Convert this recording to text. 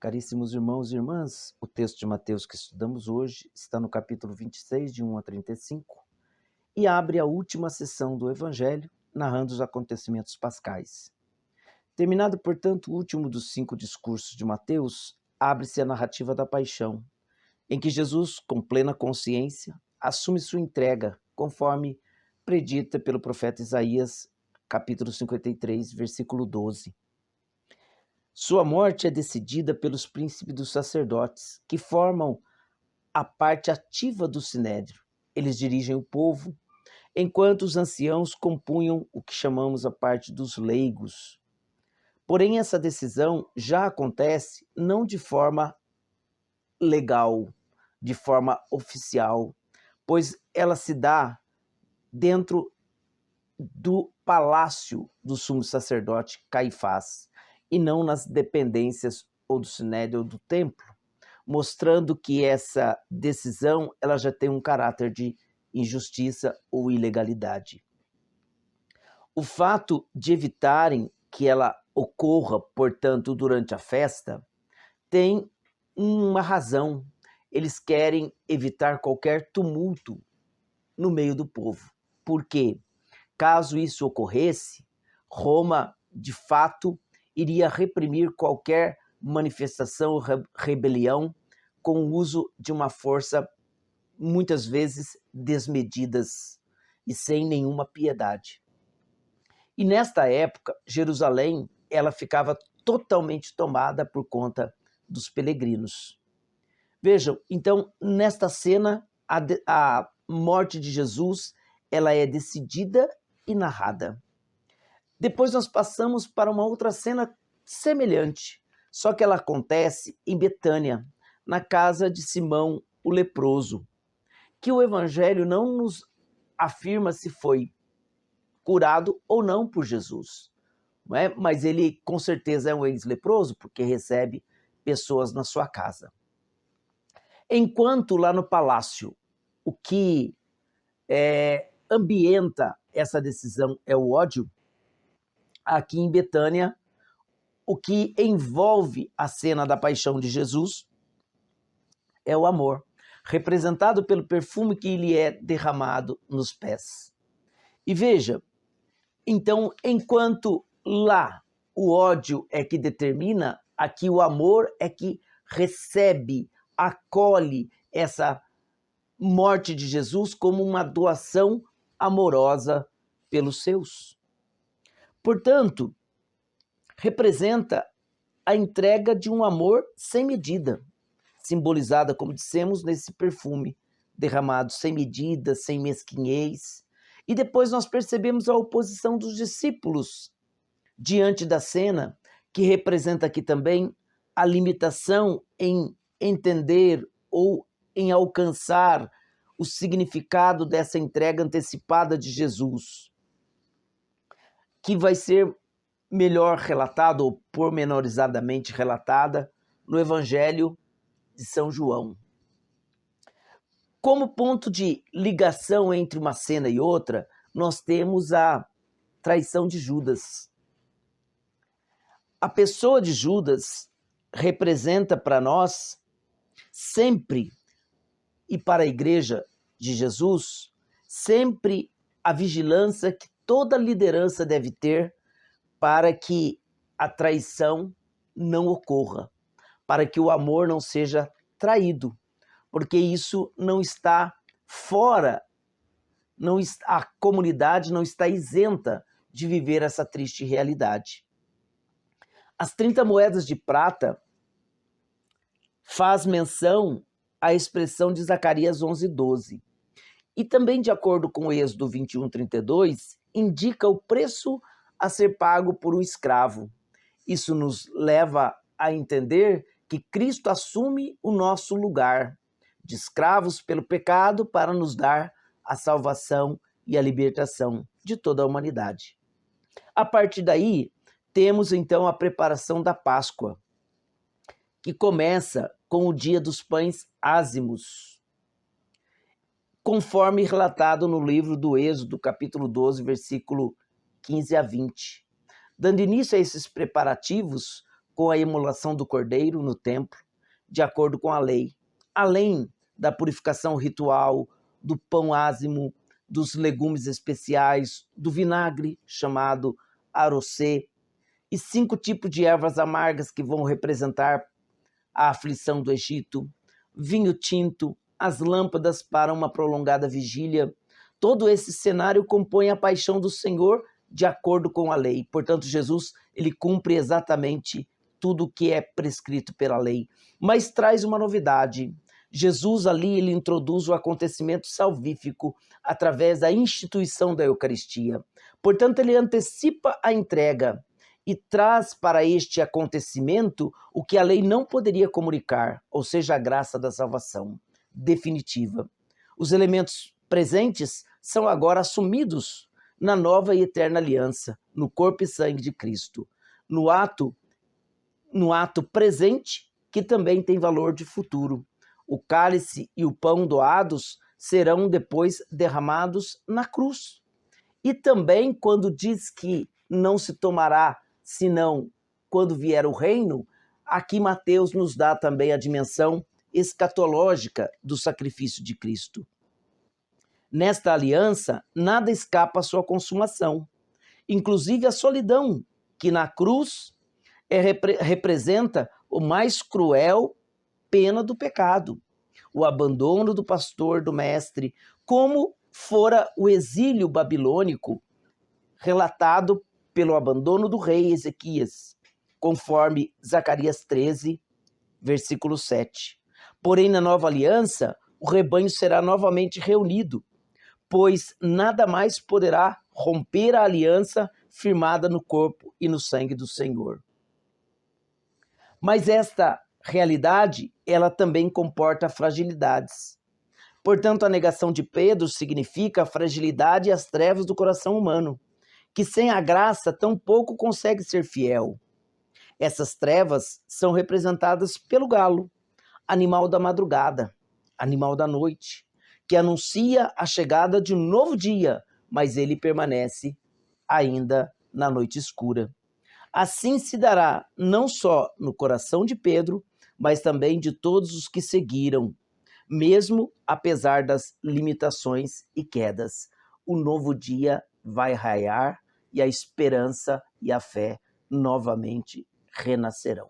Caríssimos irmãos e irmãs, o texto de Mateus que estudamos hoje está no capítulo 26, de 1 a 35, e abre a última sessão do Evangelho, narrando os acontecimentos pascais. Terminado, portanto, o último dos 5 discursos de Mateus, abre-se a narrativa da paixão, em que Jesus, com plena consciência, assume sua entrega, conforme predita pelo profeta Isaías, capítulo 53, versículo 12. Sua morte é decidida pelos príncipes dos sacerdotes, que formam a parte ativa do sinédrio. Eles dirigem o povo, enquanto os anciãos compunham o que chamamos a parte dos leigos. Porém, essa decisão já acontece não de forma legal, de forma oficial, pois ela se dá dentro do palácio do sumo sacerdote Caifás, e não nas dependências ou do sinédrio ou do templo, mostrando que essa decisão ela já tem um caráter de injustiça ou ilegalidade. O fato de evitarem que ela ocorra, portanto, durante a festa, tem uma razão. Eles querem evitar qualquer tumulto no meio do povo. Por quê? Caso isso ocorresse, Roma, de fato, iria reprimir qualquer manifestação ou rebelião com o uso de uma força, muitas vezes, desmedidas e sem nenhuma piedade. E nesta época, Jerusalém, ela ficava totalmente tomada por conta dos peregrinos. Vejam, então, nesta cena, a morte de Jesus, ela é decidida e narrada. Depois nós passamos para uma outra cena semelhante, só que ela acontece em Betânia, na casa de Simão o leproso, que o evangelho não nos afirma se foi curado ou não por Jesus, não é? Mas ele com certeza é um ex-leproso, porque recebe pessoas na sua casa. Enquanto lá no palácio, o que ambienta essa decisão é o ódio, aqui em Betânia, o que envolve a cena da paixão de Jesus é o amor, representado pelo perfume que lhe é derramado nos pés. E veja, então, enquanto lá o ódio é que determina, aqui o amor é que recebe, acolhe essa morte de Jesus como uma doação amorosa pelos seus. Portanto, representa a entrega de um amor sem medida, simbolizada, como dissemos, nesse perfume derramado sem medida, sem mesquinhez. E depois nós percebemos a oposição dos discípulos diante da cena, que representa aqui também a limitação em entender ou em alcançar o significado dessa entrega antecipada de Jesus, que vai ser melhor relatada ou pormenorizadamente relatada no Evangelho de São João. Como ponto de ligação entre uma cena e outra, nós temos a traição de Judas. A pessoa de Judas representa para nós sempre, e para a igreja de Jesus, sempre a vigilância que toda liderança deve ter para que a traição não ocorra, para que o amor não seja traído, porque isso não está fora, a comunidade não está isenta de viver essa triste realidade. As 30 moedas de prata faz menção à expressão de Zacarias 11:12. E também, de acordo com o Êxodo 21:32, indica o preço a ser pago por um escravo. Isso nos leva a entender que Cristo assume o nosso lugar de escravos pelo pecado para nos dar a salvação e a libertação de toda a humanidade. A partir daí, temos então a preparação da Páscoa, que começa com o dia dos pães ázimos, conforme relatado no livro do Êxodo, capítulo 12, versículo 15 a 20. Dando início a esses preparativos, com a imolação do cordeiro no templo, de acordo com a lei, além da purificação ritual, do pão ázimo, dos legumes especiais, do vinagre chamado arocê, e 5 tipos de ervas amargas que vão representar a aflição do Egito, vinho tinto, as lâmpadas para uma prolongada vigília. Todo esse cenário compõe a paixão do Senhor de acordo com a lei. Portanto, Jesus, ele cumpre exatamente tudo o que é prescrito pela lei, mas traz uma novidade. Jesus ali, ele introduz o acontecimento salvífico através da instituição da Eucaristia. Portanto, ele antecipa a entrega e traz para este acontecimento o que a lei não poderia comunicar, ou seja, a graça da salvação definitiva. Os elementos presentes são agora assumidos na nova e eterna aliança, no corpo e sangue de Cristo, no ato presente, que também tem valor de futuro. O cálice e o pão doados serão depois derramados na cruz. E também, quando diz que não se tomará senão quando vier o reino, aqui Mateus nos dá também a dimensão escatológica do sacrifício de Cristo. Nesta aliança, nada escapa à sua consumação, inclusive a solidão, que na cruz representa o mais cruel pena do pecado, o abandono do pastor, do mestre, como fora o exílio babilônico relatado pelo abandono do rei Ezequias, conforme Zacarias 13, versículo 7. Porém, na nova aliança, o rebanho será novamente reunido, pois nada mais poderá romper a aliança firmada no corpo e no sangue do Senhor. Mas esta realidade, ela também comporta fragilidades. Portanto, a negação de Pedro significa a fragilidade e as trevas do coração humano, que sem a graça tampouco consegue ser fiel. Essas trevas são representadas pelo galo, animal da madrugada, animal da noite, que anuncia a chegada de um novo dia, mas ele permanece ainda na noite escura. Assim se dará não só no coração de Pedro, mas também de todos os que seguiram, mesmo apesar das limitações e quedas. O novo dia vai raiar e a esperança e a fé novamente renascerão.